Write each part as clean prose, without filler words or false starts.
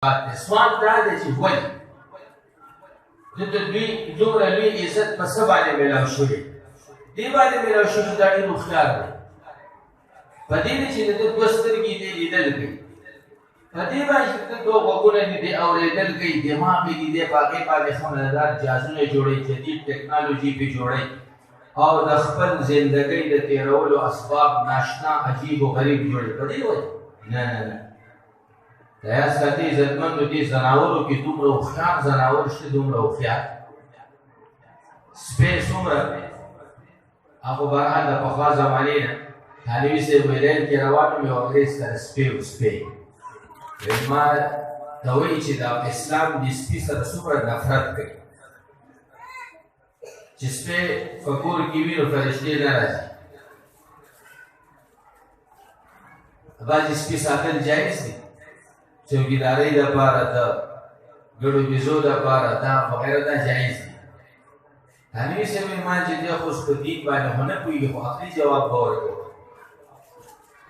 سوال دا دی چې ولې د دوی دومره لوی عزت په څه باندې میلاو شوی دې باندې میلاو شوی چې دا ډېر هوښیار دی په دې چې د ده دوه سترګې دې لیدل کوي په دې باندې چې د دوه غوږونه دې دې اورېدل کوي دماغ یې دې په هغې باندې ښه مزدار جهازونه جوړوي جدید ټکنالوژي پې جوړوي او د خپل زندګۍ د تېرولو اسباب ناشنا عجیب و غریب جوړوي په دې وجه نه نه نه د یاد ساتئ عزتمندو دې ځناورو کې دومره هوښیار ځناور شته دومره هوښیار سپی څومره هغه بهرحال د پخوا زمانې نه حالوي صاحب ریل کې روان وم یو انګریز سره سپی و سپی ما ته وایي چې د اسلام د سپي سره څومره نفرت کوي چې سپی په کور کې وي نو فرشتې نه راځي بعضې سپي ساتل جایز دي چوکیدارۍ دپاره د ګډو بېزو دپاره دا وغیره دا جایز دي حالوي صاحب ما چې دی خو اوس په دین باندې خو نه پوهېږي خو عقلي جواب به ورکوم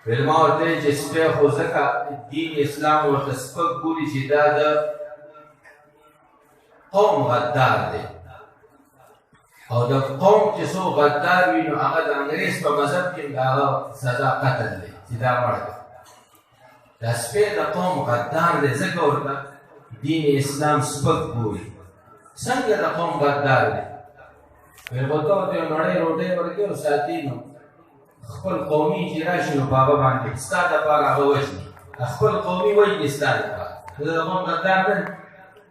ویل ما ورته ویل چې سپی خو ځکه دین اسلام ورته سپک ګوري چې دا د قوم غدار دی او د قوم چې څوک غدار وي نو هغه د انګریز په مذهب کې د هغه سزا قتل دی چې دا مړ دی دا سپی د قوم غدار دی ځکه ورته دین اسلام سپک ګوري څنګه د قوم غدار دی ویل خو ته ورته یو نړۍ روټۍ ورکړې او ساتي نو خپل قومي چې راشي نو په هغه باندې ستا دپاره هغه وژني خپل قومي وژني ستا دپاره زه د قوم غدار نه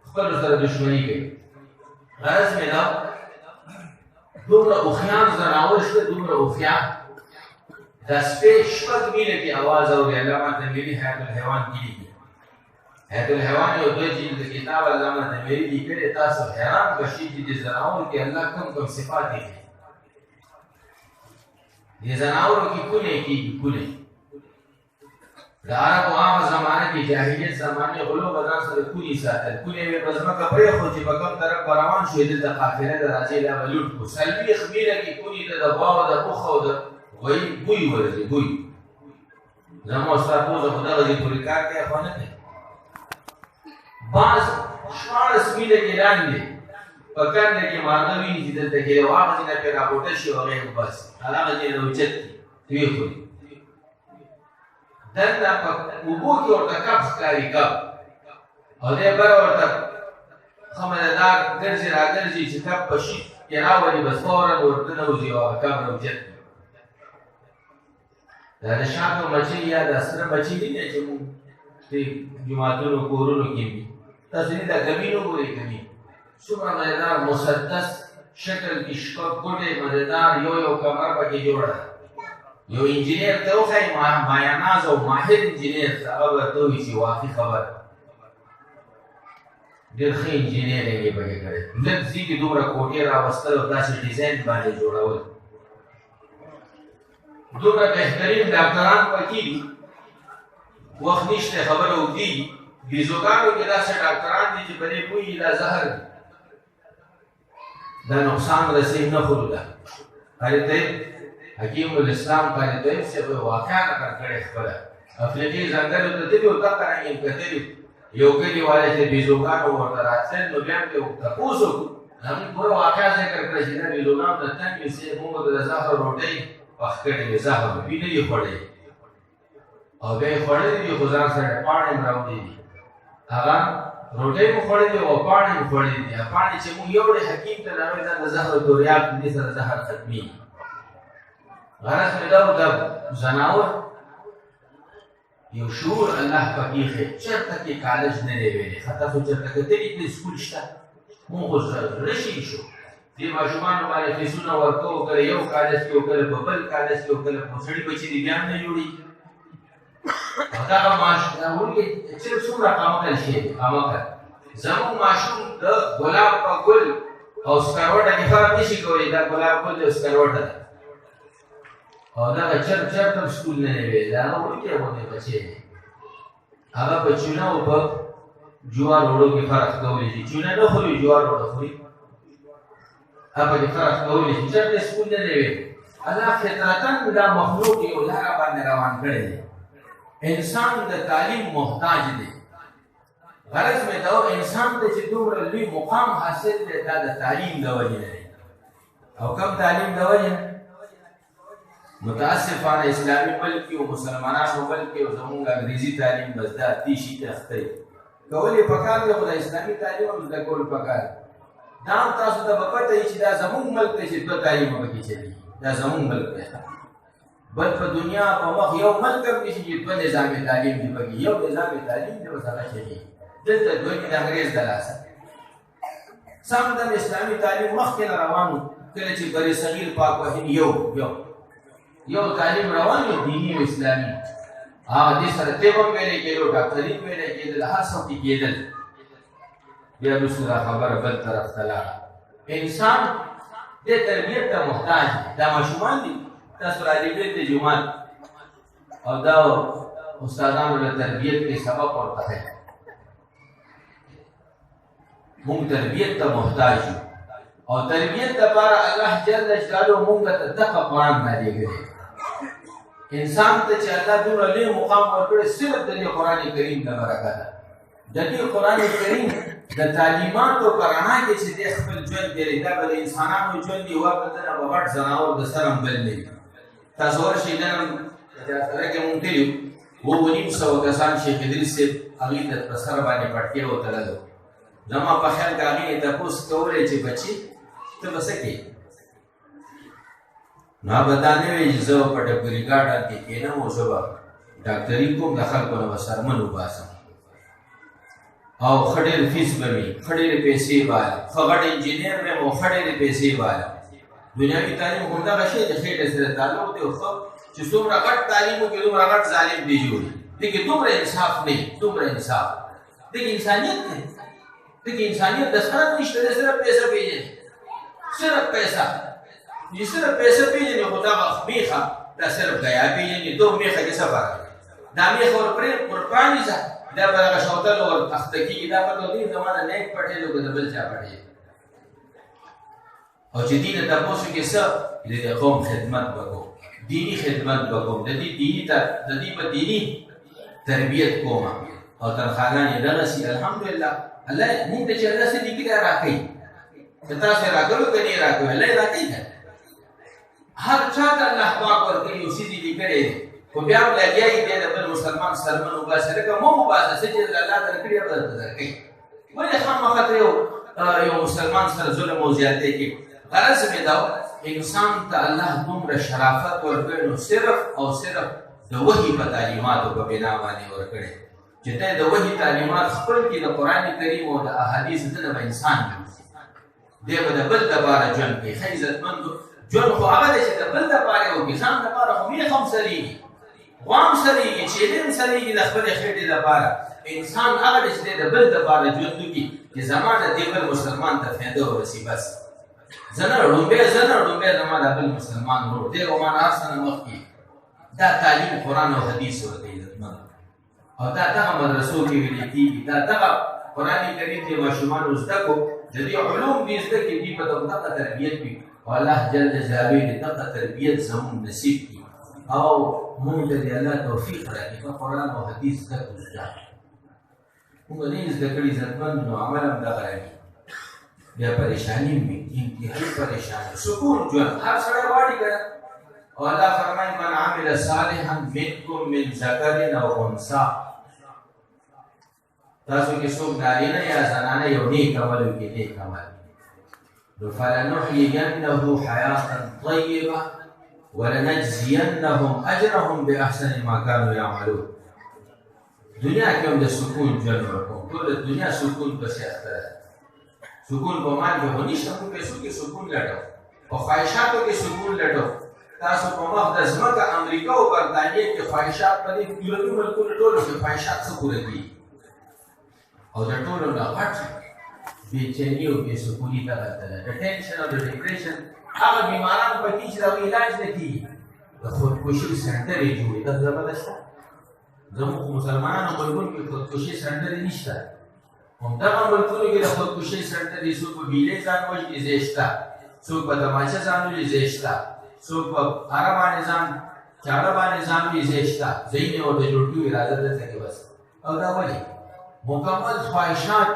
خپلو سره دښمني کوي غرض مې دا دومره هوښیار ځناور شته دومره هوښیار دا سپی شپږ میله کې اواز اوري علامه تمیري حیات الحیوان کې لیکي حیات الحیوان یو دوه جلد کتاب علامه تمیري لیکلی تاسو حیران به شئ چې د ځناورو کې الله کوم کوم صفات یې دې ځناورو کې کونې کېږي کونې د عربو هغه زمانه کې جاهلیت زمانې غلو به ځان سره کونې ساتل کونې به په ځمکه پرېښود چې په کوم طرف به روان شوې دلته قافله د راځي دا به لوټ کړو څلوېښت میله کې کونې ته د غواوو د اوښ او د غویي بوی ورځي بوی زما ستا پوزه خو دغسې پورې کار کوي خو نه کوي بعض 14 میله کې لاندې په کنده کې ماده ویني چې دلته کې واغځي نه پرې راپورته شي او هغې وباسي هغه ځای نه اوچت کړي ویې خوري دلته په اوبو کې ورته کب ښکاري کب او دی بره ورته ښه مددار ګرځي راګرځي چې کب په شي کې راولي بس فورا ورته نوځي او هغه کب راوچت کړي دا د شاتو مچۍ یا د سره مچۍ دي نه چې مونږ دې جوماتونو کورونو کې وي تاسو دې دا ګمین وګورئ ګمین څومره مزېدار مسدس شکل کې شپږ ګوټې مزېدار یو کمره پکې جوړه یو انجینر ته وښایي مایاناز او ماهر انجینر هغه به ورته ووایي چې واقعي خبره ډېر ښه انجینرینګ یې پکې کړی لږ ځي کې دومره کوټې راوستل او داسې ډیزاین باندې جوړول دومره بهترین ډاکټران پکې دي وخت نشته خبره اوږدېږي بیزوګانو کې داسې ډاکټران دي چې په دې پوهېږي دا زهر دی دا نقصان رسوي نه خورو ده قاري طیب حکیم الاسلام قاري طیب صاحب واقعا نقل کړې خبره افریقي ځنګلو ته تللي و دغه رنګ یې کتلي یو کلي والی چې بیزوګانو ورته راتلل نو بیا مې تپوس وکړو زموږ پوره واقعه ذکر کړه چې دا بیزوګان ته تنګ وي صاحب موږ د زهر روټۍ پخ کړې وې زهر دوی نه دي خوړلې او بیا یې خوړلې دي خو ځان سره پاڼې هم راوړي دي هغه روټۍ مو خوړلې او پاڼې مو خوړلې دي پاڼې چې مونږ یوړې حکیم ته راوړې دا د زهر دوریاب دې سره زهر ختمېږي غرض مې دا و دا ځناور یو شعور الله پکې ایښی چېرته کې کالج نه دی ویلی ښه تاسو چېرته کتلي کړئ سکول شته مونږ خو رشي شو دې ماشومانو باندې فیسونه ورکوو کله یو کالج کې او کله په بل کالج کې او کله په سړي بچي دي بیا هم نه جوړېږي او دغه ولې چې څومره قامقل شی دی قامقل زموږ ماشوم د ګلاب په ګل او سکروټه کې فرق نشي کولی دا ګلاب ګل دی او سکروټه ده او دغه چرته سکول نه دی ویلی هغه وړوکی غوندې بچی دی هغه په چونه او په جوار وړو کې فرق کولی شي چونه نه خوري جوار وړو خوري هغه پکې فرق کولی شي چرته سکول نه دی ویلی الله فطرتاً دا مخلوق یو لاره باندې روان کړی دی انسان د تعلیم محتاج دی غرض مې دا و انسان ته چې دومره لوی مقام حاصل دی دا د تعلیم د وجې نه دی او کم تعلیم د وجې نه متاسفانه اسلامي ملک کې او مسلمانانو ملک کې او زمونږ انګریزي تعلیم بس دا تیشي تخته کول یې پکار دی خو د اسلامي تعلیم هم زده کول پکار دا هم تاسو ته به پته وي چې دا زمونږ ملک دی چې دوه تعلیم پکې چلېږي دا زمونږ ملک دی بل په دنیا په مخ یو ملک هم نشي چې دوه نظام تعلیم دي پکې یو نظام تعلیم دی بس هغه چلېږي دلته دوی د انګریز د لاسه سم د اسلامي تعلیم مخکې نه روان و کله چې بر صغیر پاک وهند یو تعلیم روان و دیني او اسلامي هغه دې سره طب هم ویلې کېدو ډاکټري هم ویلې کېدل هر څه پکې کېدل بیا وروسته دا خبره بل طرف ته لاړه انسان دې تربیت ته محتاج دی دا ماشومان دي تاسو راځئ دې جومات او دا استادانو له تربیت کې سبق ورته مونږ تربیت ته محتاج یو او تربیت لپاره الله جل جلاله مونږ ته دغه قرآن نازل انسان ته چې الله دومره لوی مقام ورکړی صرف د دې قرآن کریم د برکته د دې قرآن کریم د تعلیماتو په رڼا کې چې د خپل ژوند تېرېږي دا به د انسانانو ژوند یوه په دنه به غټ ځناور د سره هم بل نه وي تاسو ورشئ نن هم سره کې مونږ تللي وو 2,500 کسان شیخ ادریس صاحب هغې ته په سر باندې پټکې وتللو زما په خیال کې هغې نه تپوس کولی چې بچي ته به څه کوې نو به دا نه وی چې زه په ډبري ګاډن کې کښېنم او زه به ډاکټري کوم د خلکو نه به سرمن وباسم او ښه ډېر فیس به وي ښه ډېرې پیسې به والم ښه غټ انجینر به یم او ښه ډېرې پیسې به والم دنیاوي تعلیم همدغه شی د خېټې سره تعلق دی او ښه چې څومره غټ تعلیم وکړي دومره غټ ظالم دی جوړي دې کې دومره انصاف نه دومره انصاف دې کې انسانیت نه دې انسانیت د سره نشته د صرف پیسې پیژني صرف پیسہ چې صرف پیسې پیژني خو دا میخه دا صرف غیا پیژني دو میخه کې څه فرق دا میخه ور پرانیزه دا به هغه شوتل ور اخته کېږي دا په دې زمانه نیک پټېلو که د بل چا پټې او چې دې نه تپوس وکړي څه د دې قوم خدمت به کوم دیني خدمت به کوم د دې په دیني تربیت کوم او تنخواګانې دغسې الحمدلله الله مونږ ته چې الله څه لیکلي راکوي که تاسو یې راکړو که نه یې راکوي الله یې راکوي که هر چا ته الله پاک ورکوي یو څه دې لیکلی دی خو بیا هم لګیا یې دی د بل مسلمان سرمن وباسي لکه مه وباسه څه چې الله درکړي به درته درکوي ولې خامخا ته یو مسلمان سره ظلم او زیاتۍ کوي غرض مې دا انسان ته الله دومره شرافت ورکوي نو صرف او صرف د وحي په تعلیماتو په بنا باندې ورکړی چې ته د وحي تعلیمات خپل کړي د قرآن کریم او د احادیثو دنه به انسان دی به د بل دپاره ژوند کوي ښه عزتمند ژوند خو هغه دی چې د بل دپاره وکړي ځان دپاره خو میخ هم سریږي غوا هم سریږي چیلې هم سریږي د خپلې خېټې دپاره انسان هغه دی چې د بل دپاره ژوند وکړي چې زما د دې بل مسلمان ته فایده ورسي بس زه نه ډومبی زما د بل مسلمان ورور دی او ما نه هر څه نه مخکې دا تعلیم قرآن او حدیث ورته عزتمند او دا دغه مدرسو کې ویلې کېږي دا دغه قرآن کریم دې ماشومانو زده کړو د دې علوم دې زده کړي دې په دغه تربیت وي او الله جل جلاله دې دغه تربیت زموږ نصیب کړي او موږ ته دې الله توفیق راکړي په قرآن او حدیث زده کړو موږ نه یې زده کړي عزتمند نو عمل هم دغه راکړي بیا پریشاني وي انتهایي پریشاني سکون ژوند هر سړی غواړي که او الله فرمایي من عمل صالحا منکم من ذکر او انثی تاسو کې څوک نارینه یا زنانه یو نیک عمل وکړي نیک عمل نو فلنحیینه حیاة طیبه ولنجزینهم اجرهم باحسن ما کانوا یعملون دنیا کې هم د سکون ژوند ورکوم ټول دنیا سکون پسې اخته سکون په مال کې خو نشته موږ پیسو کې سکون لټو په خواهشاتو کې سکون لټو تاسو په مخ د ځمکه امریکا او برطانیې کې خواهشات په دې یورپي ملکونو ټولو کې خواهشات څه پوره کېږي او د ټولو نه غټ بېچیني او بېسکوني دغه ته ده د ټینشن او د ډپریشن هغه بیماران پکې چې د هغوی علاج نه کېږي د خودکشي سنټرې جوړې دا زبرده شته زموږ مسلمانانو ملکونو کې خودکشي سنټرې نشته همدغه ملکونو کې د خودکشي سنټرې څوک په بیلې ځان وژني ځای شته څوک په تماچه ځان وژني ځای شته څوک په اره باندې ځان چاړه باندې ځان وژني ځای شته ځایونه ورته جوړ کړي اراده دلته کې بس او دا ولې مکمل خواهشات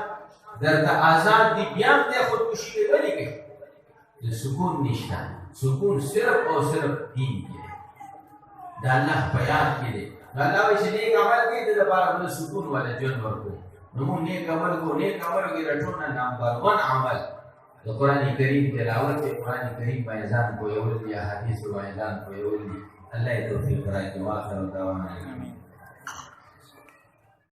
درته آزاد دي بیا هم دی خودکشي دی ولې کوي سکون نشته سکون صرف او صرف دین کې دی د الله په یاد کې دی الله وایي چې نیک عمل کوي د لپاره بل سکون والا ژوند ورکوي نو موږ نیک عمل کوو نیک عمل کې رټون نمبر 1 عمل د قرآن کریم تلاوت قرآن کریم بیان کو یو یا حدیث بیان کو یو الله توفیق راکړي واخر دعوانا